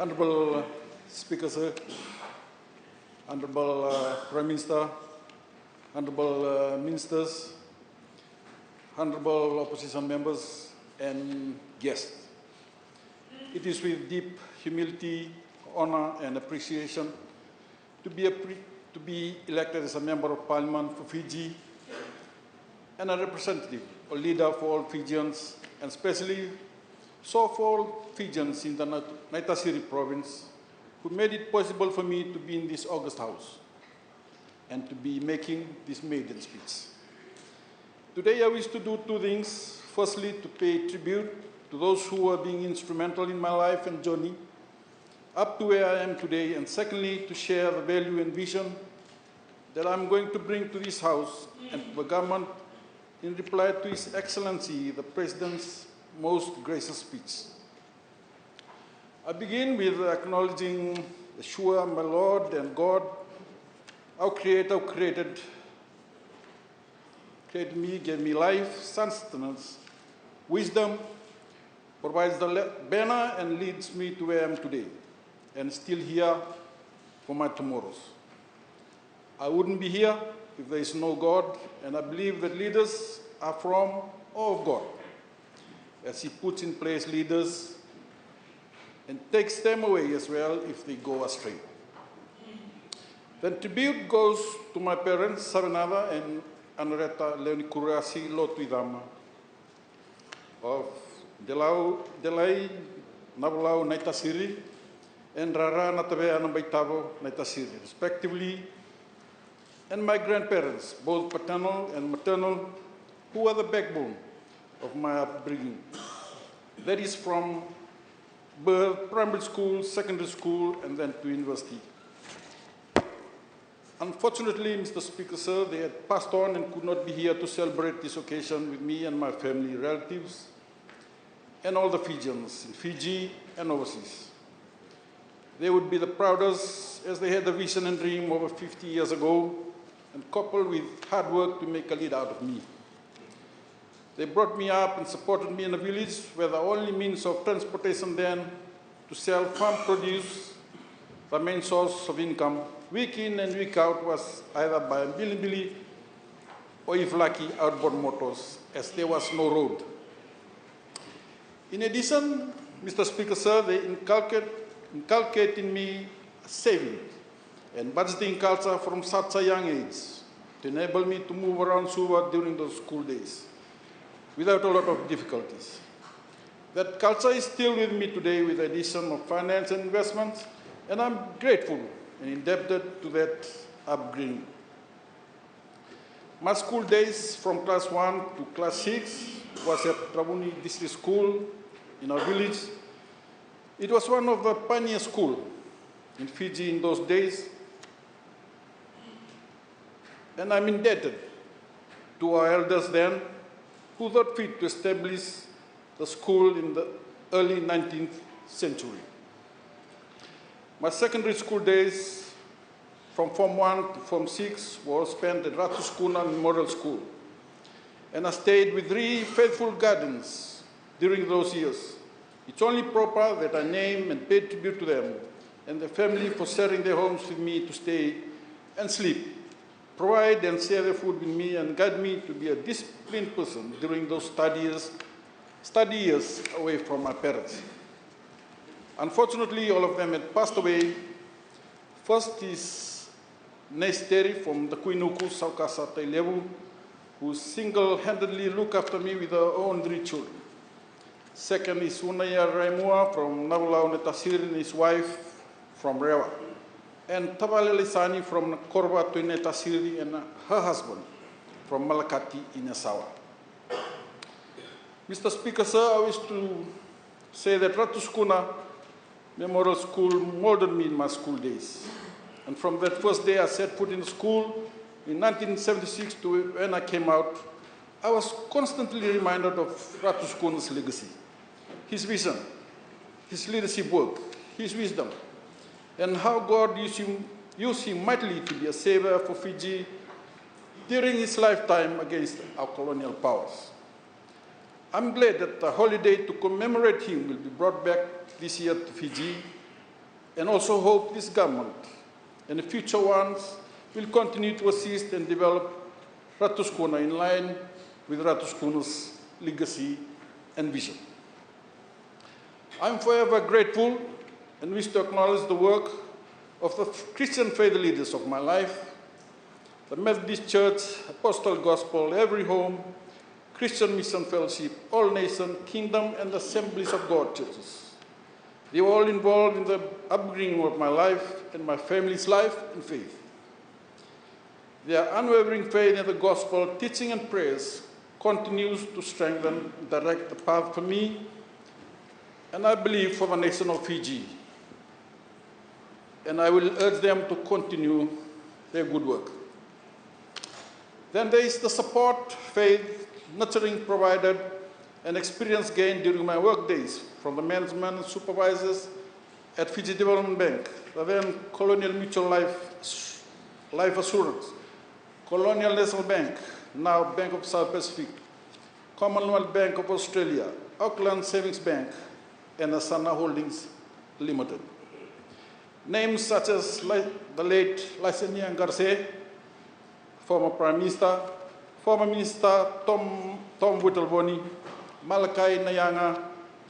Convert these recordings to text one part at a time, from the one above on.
Honorable Speaker, sir, Honorable Prime Minister, Honorable Ministers, Honorable Opposition members, and guests. It is with deep humility, honor, and appreciation to be elected as a Member of Parliament for Fiji and a representative or leader for all Fijians, and especially so for all Fijians in the Naitasiri province who made it possible for me to be in this august house and to be making this maiden speech. Today I wish to do two things. Firstly, to pay tribute to those who are being instrumental in my life and journey up to where I am today, and secondly, to share the value and vision that I'm going to bring to this house and to the government in reply to His Excellency, the President's most gracious speech. I begin with acknowledging Yeshua, my Lord and God, our Creator, who created me, gave me life, sustenance, wisdom, provides the banner and leads me to where I am today, and still here for my tomorrows. I wouldn't be here if there is no God, and I believe that leaders are from or of God, as He puts in place leaders and takes them away as well if they go astray. The tribute goes to my parents, Saranada and Anareta Leonikurasi Lotuidama of Delai Navalau Naitasiri and Rara Natave Anabaitavo Naitasiri, respectively, and my grandparents, both paternal and maternal, who are the backbone of my upbringing. That is from birth, primary school, secondary school, and then to university. Unfortunately, Mr. Speaker, sir, they had passed on and could not be here to celebrate this occasion with me and my family, relatives, and all the Fijians in Fiji and overseas. They would be the proudest as they had the vision and dream over 50 years ago, and coupled with hard work to make a leader out of me. They brought me up and supported me in a village where the only means of transportation then to sell farm produce, the main source of income, week in and week out, was either by bilibili or, if lucky, outboard motors, as there was no road. In addition, Mr. Speaker, sir, they inculcate in me saving and budgeting culture from such a young age to enable me to move around Suva during those school days without a lot of difficulties. That culture is still with me today with the addition of finance and investments, and I'm grateful and indebted to that upbringing. My school days from class 1 to class 6 was at Travuni District School in our village. It was one of the pioneer schools in Fiji in those days, and I'm indebted to our elders then, who thought fit to establish the school in the early 19th century. My secondary school days from Form 1 to Form 6 were spent at Ratuskuna Memorial School, and I stayed with 3 faithful guardians during those years. It's only proper that I name and pay tribute to them and their family for sharing their homes with me to stay and sleep, provide and share their food with me, and guide me to be a disciplined person during those study years away from my parents. Unfortunately, all of them had passed away. First is Nesteri from the Kuinuku, Saukasa Tailevu, who single-handedly looked after me with her own 3 children. Second is Unaya Raimua from Navalau Netasiri and his wife from Rewa. And Tavale Lisani from Korba to Netasiri and her husband from Malakati in Asawa. Mr. Speaker, sir, I wish to say that Ratuskuna Memorial School molded me in my school days. And from that first day I set foot in school in 1976 to when I came out, I was constantly reminded of Ratuskuna's legacy, his vision, his leadership work, his wisdom, and how God used him mightily to be a savior for Fiji during his lifetime against our colonial powers. I'm glad that the holiday to commemorate him will be brought back this year to Fiji, and also hope this government and the future ones will continue to assist and develop Ratuskuna in line with Ratuskuna's legacy and vision. I'm forever grateful and wish to acknowledge the work of the Christian faith leaders of my life, the Methodist Church, Apostle Gospel, Every Home, Christian Mission Fellowship, All Nation, Kingdom, and Assemblies of God churches. They were all involved in the upbringing of my life and my family's life and faith. Their unwavering faith in the gospel, teaching, and prayers continues to strengthen and direct the path for me, and I believe for the nation of Fiji. And I will urge them to continue their good work. Then there is the support, faith, nurturing provided, and experience gained during my work days from the management and supervisors at Fiji Development Bank, the then Colonial Mutual Life Assurance, Colonial National Bank, now Bank of South Pacific, Commonwealth Bank of Australia, Auckland Savings Bank, and Asana Holdings Limited. Names such as the late Lysenia Garce, former Prime Minister, former Minister Tom Whittlebony, Malakai Nyanga,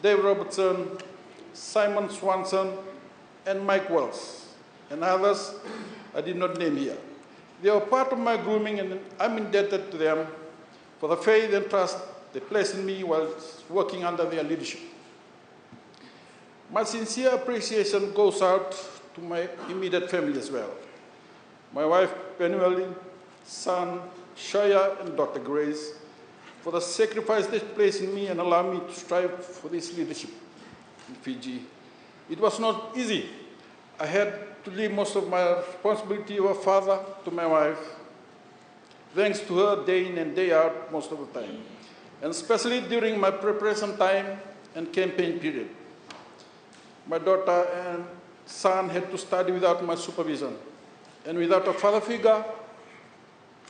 Dave Robertson, Simon Swanson, and Mike Wells, and others I did not name here. They are part of my grooming, and I'm indebted to them for the faith and trust they placed in me while working under their leadership. My sincere appreciation goes out to my immediate family as well. My wife, Penueli, son, Shaya, and Dr. Grace, for the sacrifice they placed in me and allow me to strive for this leadership in Fiji. It was not easy. I had to leave most of my responsibility of a father to my wife, thanks to her day in and day out most of the time, and especially during my preparation time and campaign period. My daughter and son had to study without my supervision, and without a father figure,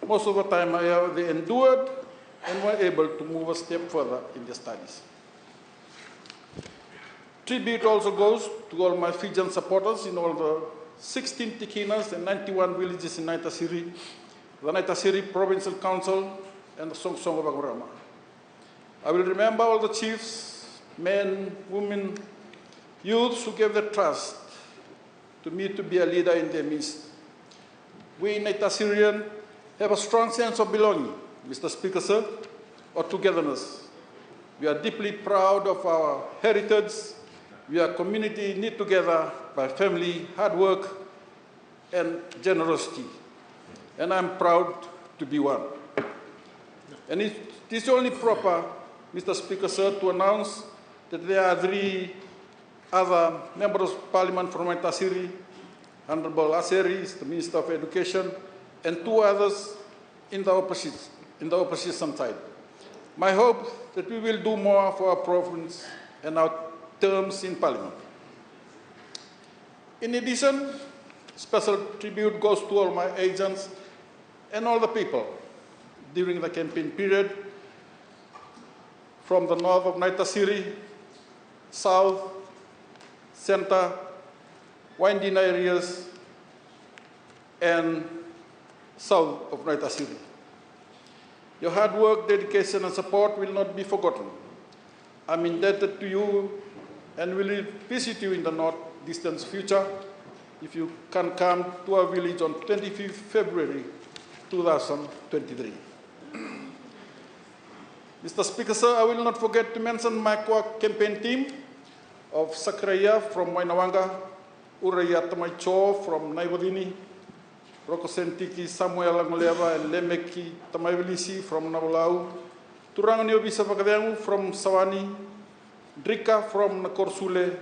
most of the time they endured and were able to move a step further in their studies. Tribute also goes to all my Fijian supporters in all the 16 tikinas and 91 villages in Naitasiri, the Naitasiri Provincial Council, and the Song Song of Agorama. I will remember all the chiefs, men, women, youths who gave their trust to me to be a leader in their midst. We Naitasirian have a strong sense of belonging, Mr. Speaker, sir, or togetherness. We are deeply proud of our heritage. We are a community knit together by family, hard work, and generosity. And I'm proud to be one. And it is only proper, Mr. Speaker, sir, to announce that there are 3 other members of Parliament from Naitasiri, Honorable Aseri, the Minister of Education, and 2 others in the opposition side. My hope that we will do more for our province and our terms in Parliament. In addition, special tribute goes to all my agents and all the people during the campaign period from the north of Naitasiri, south, center, Winding areas, and south of Naitasiri. Your hard work, dedication, and support will not be forgotten. I'm indebted to you and will visit you in the not distant future if you can come to our village on 25th February 2023. Mr. Speaker, sir, I will not forget to mention my campaign team of Sakraya from Wainawanga, Uraya Tamaicho from Naiwadini, Rokosentiki Samuel Angoleva and Lemeki Tamaivilisi from Navalau, Turangani Obisa Pakadeangu from Sawani, Drika from Nakorsule,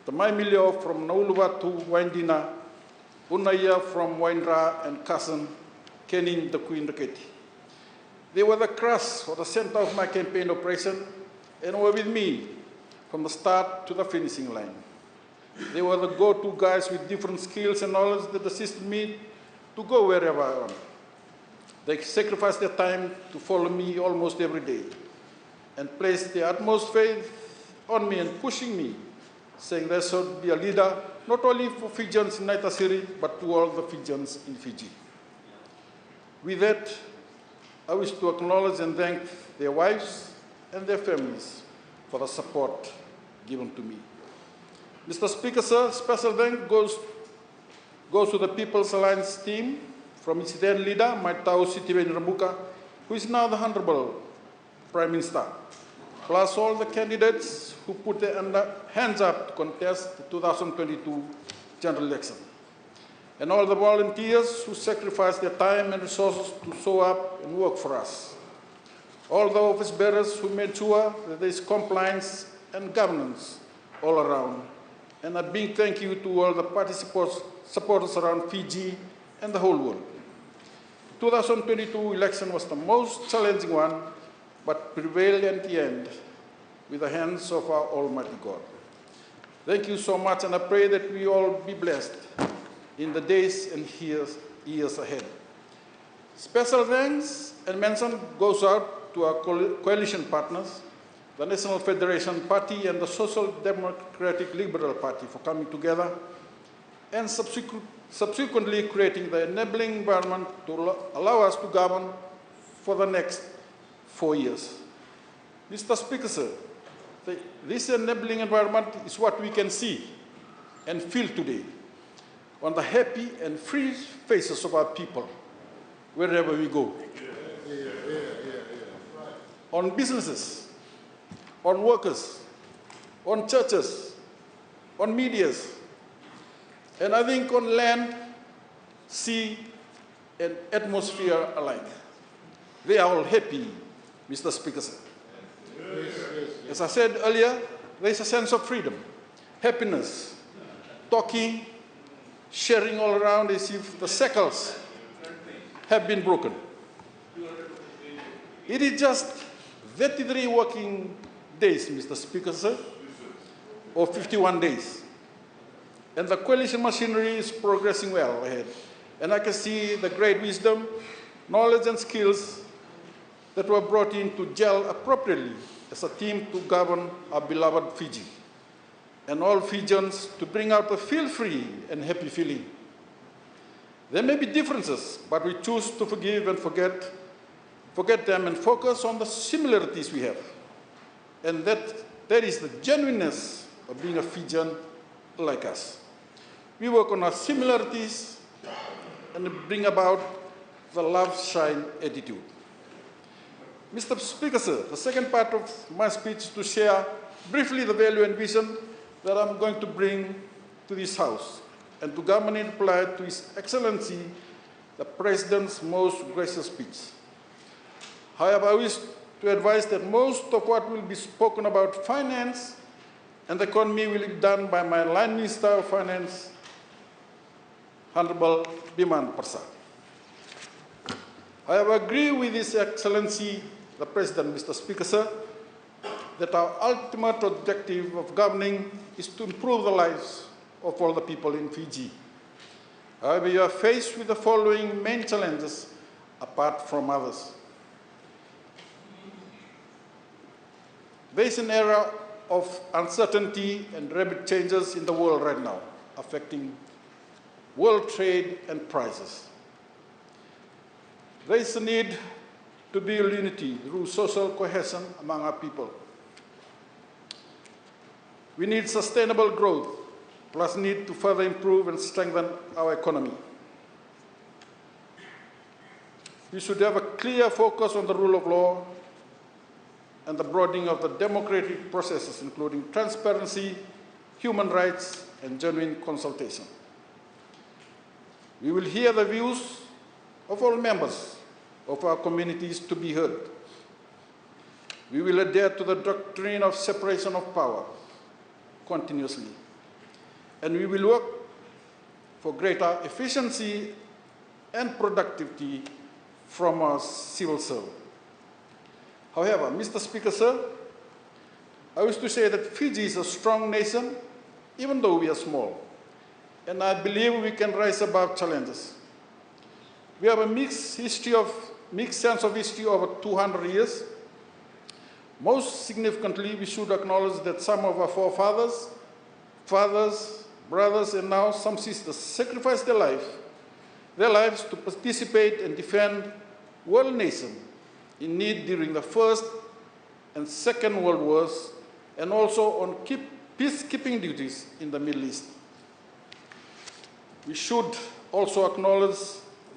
Tamaimilio from Nauluvatu, Waindina, Unaya from Waindra, and cousin Kenin the Queen Raketi. They were the crux or the center of my campaign operation and were with me from the start to the finishing line. They were the go-to guys with different skills and knowledge that assisted me to go wherever I went. They sacrificed their time to follow me almost every day and placed their utmost faith on me and pushing me saying there should be a leader not only for Fijians in Naitasiri, but to all the Fijians in Fiji. With that, I wish to acknowledge and thank their wives and their families for the support given to me. Mr. Speaker, sir, special thanks goes to the People's Alliance team from its then leader, my Tau Sitiwen Rambuka, who is now the Honorable Prime Minister, plus all the candidates who put their hands up to contest the 2022 general election, and all the volunteers who sacrificed their time and resources to show up and work for us, all the office bearers who made sure that there is compliance and governance all around, and a big thank you to all the supporters around Fiji and the whole world. The 2022 election was the most challenging one, but prevailed in the end with the hands of our Almighty God. Thank you so much, and I pray that we all be blessed in the days and years ahead. Special thanks and mention goes out to our coalition partners, the National Federation Party and the Social Democratic Liberal Party for coming together and subsequently creating the enabling environment to allow us to govern for the next 4 years. Mr. Speaker, sir, this enabling environment is what we can see and feel today on the happy and free faces of our people wherever we go. On businesses, on workers, on churches, on medias, and I think on land, sea, and atmosphere alike. They are all happy, Mr. Speaker, sir. As I said earlier, there is a sense of freedom, happiness, talking, sharing all around as if the shackles have been broken. It is just 33 working days, Mr. Speaker, sir, or 51 days. And the coalition machinery is progressing well ahead. And I can see the great wisdom, knowledge, and skills that were brought in to gel appropriately as a team to govern our beloved Fiji, and all Fijians to bring out a feel-free and happy feeling. There may be differences, but we choose to forgive and forget them and focus on the similarities we have. And that is the genuineness of being a Fijian like us. We work on our similarities and bring about the love shine attitude. Mr. Speaker, sir, the second part of my speech is to share briefly the value and vision that I'm going to bring to this House and to government in reply to His Excellency, the President's most gracious speech. However, I wish to advise that most of what will be spoken about finance and the economy will be done by my line Minister of Finance, Honorable Biman Prasad. However, I agree with His Excellency, the President, Mr. Speaker, sir, that our ultimate objective of governing is to improve the lives of all the people in Fiji. However, you are faced with the following main challenges apart from others. There is an era of uncertainty and rapid changes in the world right now, affecting world trade and prices. There is a need to build unity through social cohesion among our people. We need sustainable growth, plus need to further improve and strengthen our economy. We should have a clear focus on the rule of law and the broadening of the democratic processes, including transparency, human rights, and genuine consultation. We will hear the views of all members of our communities to be heard. We will adhere to the doctrine of separation of power continuously, and we will work for greater efficiency and productivity from our civil service. However, Mr. Speaker, sir, I wish to say that Fiji is a strong nation, even though we are small, and I believe we can rise above challenges. We have a mixed sense of history over 200 years. Most significantly, we should acknowledge that some of our forefathers fathers, brothers, and now some sisters sacrificed their lives to participate and defend world nations in need during the First and Second World Wars, and also on peacekeeping duties in the Middle East. We should also acknowledge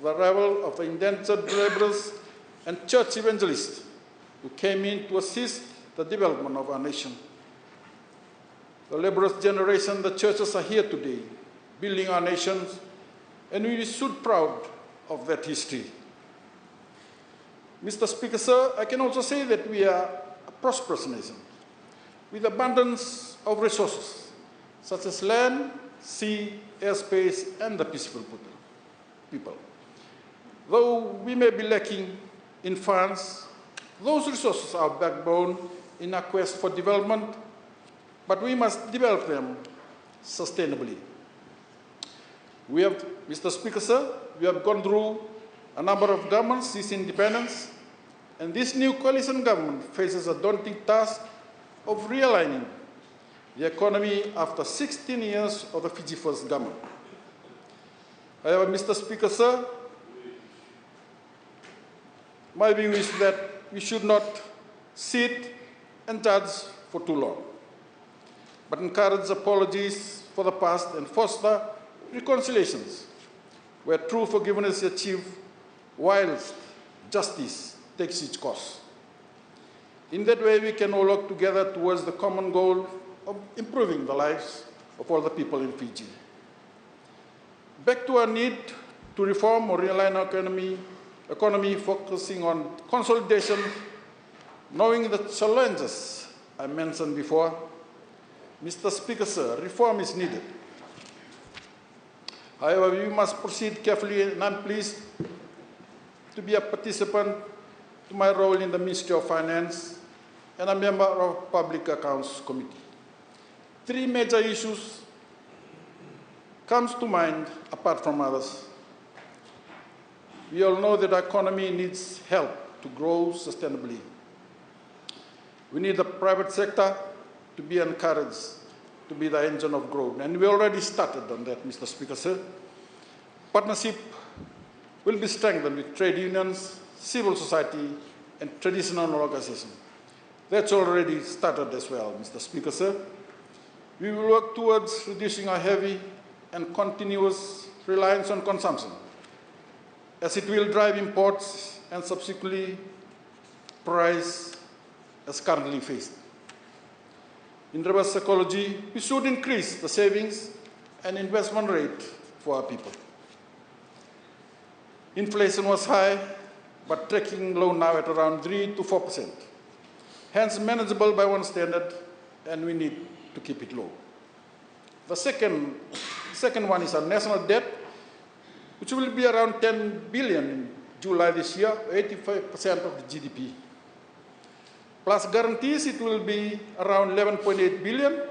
the role of the indentured laborers and church evangelists who came in to assist the development of our nation. The laborers' generation, the churches are here today, building our nations, and we should be proud of that history. Mr. Speaker, sir, I can also say that we are a prosperous nation with abundance of resources, such as land, sea, airspace, and the peaceful people. Though we may be lacking in funds, those resources are backbone in our quest for development, but we must develop them sustainably. Mr. Speaker, sir, we have gone through a number of governments since independence, and this new coalition government faces a daunting task of realigning the economy after 16 years of the Fiji First government. However, Mr. Speaker, sir, my view is that we should not sit and judge for too long, but encourage apologies for the past and foster reconciliations where true forgiveness is achieved whilst justice takes its course. In that way, we can all work together towards the common goal of improving the lives of all the people in Fiji. Back to our need to reform or realign our economy focusing on consolidation, knowing the challenges I mentioned before. Mr. Speaker, sir, reform is needed. However, we must proceed carefully, and I'm pleased to be a participant to my role in the Ministry of Finance and a member of Public Accounts Committee. Three major issues come to mind apart from others. We all know that our economy needs help to grow sustainably. We need the private sector to be encouraged to be the engine of growth, and we already started on that, Mr. Speaker, sir. Partnership will be strengthened with trade unions, civil society, and traditional organizations. That's already started as well, Mr. Speaker, sir. We will work towards reducing our heavy and continuous reliance on consumption, as it will drive imports and subsequently price as currently faced. In reverse psychology, we should increase the savings and investment rate for our people. Inflation was high, but tracking low now at around 3 to 4%. Hence manageable by one standard, and we need to keep it low. The second one is our national debt, which will be around 10 billion in July this year, 85% of the GDP. Plus guarantees, it will be around 11.8 billion,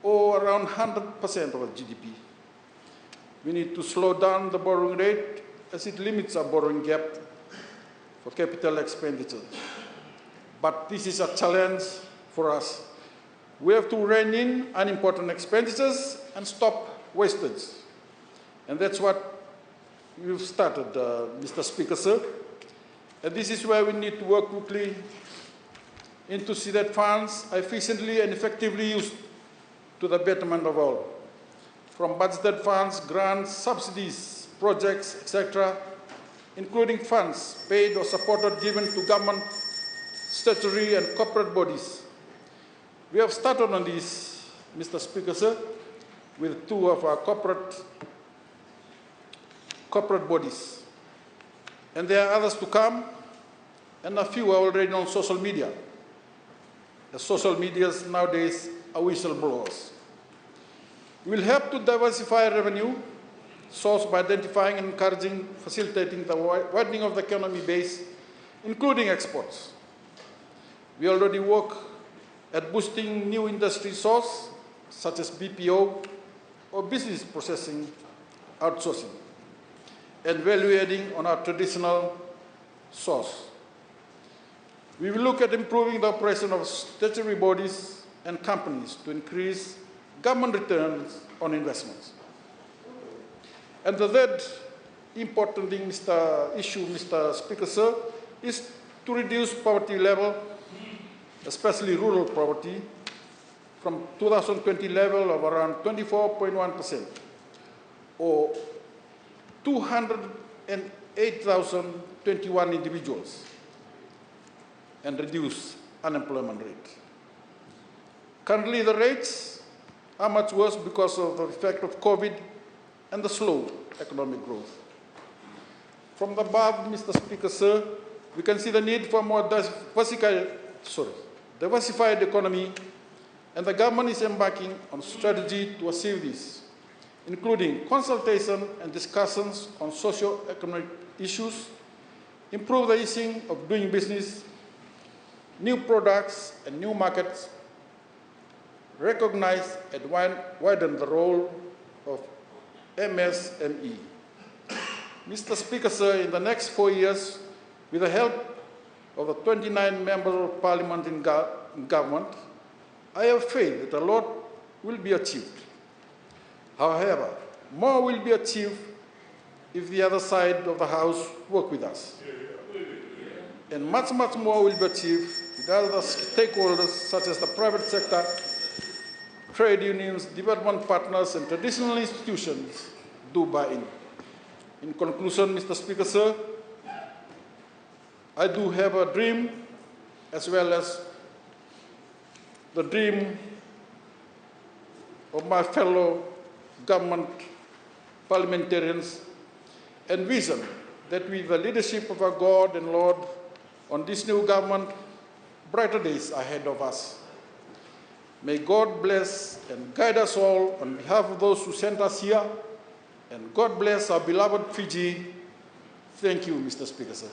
or around 100% of the GDP. We need to slow down the borrowing rate as it limits our borrowing gap for capital expenditure. But this is a challenge for us. We have to rein in unimportant expenditures and stop wastage. And that's what we've started, Mr. Speaker, sir. And this is where we need to work quickly and to see that funds are efficiently and effectively used to the betterment of all. From budgeted funds, grants, subsidies, projects, etc., including funds paid or supported given to government, statutory and corporate bodies. We have started on this, Mr. Speaker, sir, with two of our corporate bodies. And there are others to come, and a few are already on social media. The social medias nowadays are whistleblowers. We will help to diversify revenue source by identifying and encouraging, facilitating the widening of the economy base, including exports. We already work at boosting new industry source, such as BPO or business processing outsourcing, and value adding on our traditional source. We will look at improving the operation of statutory bodies and companies to increase government returns on investments. And the third important thing, Mr. Speaker, sir, is to reduce poverty level, especially rural poverty, from 2020 level of around 24.1%, or 208,021 individuals, and reduce unemployment rate. Currently, the rates are much worse because of the effect of COVID and the slow economic growth. From the above, Mr. Speaker, sir, we can see the need for a more diversified economy, and the government is embarking on a strategy to achieve this, including consultation and discussions on socio-economic issues, improve the easing of doing business, new products and new markets, recognize and widen the role of MSME. Mr. Speaker, sir, in the next 4 years, with the help of the 29 members of Parliament in government, I have faith that a lot will be achieved. However, more will be achieved if the other side of the House work with us. And much, much more will be achieved with other stakeholders such as the private sector, trade unions, development partners, and traditional institutions do buy in. In conclusion, Mr. Speaker, sir, I do have a dream, as well as the dream of my fellow government parliamentarians, and vision that with the leadership of our God and Lord on this new government, brighter days ahead of us. May God bless and guide us all on behalf of those who sent us here, and God bless our beloved Fiji. Thank you, Mr. Speaker, sir.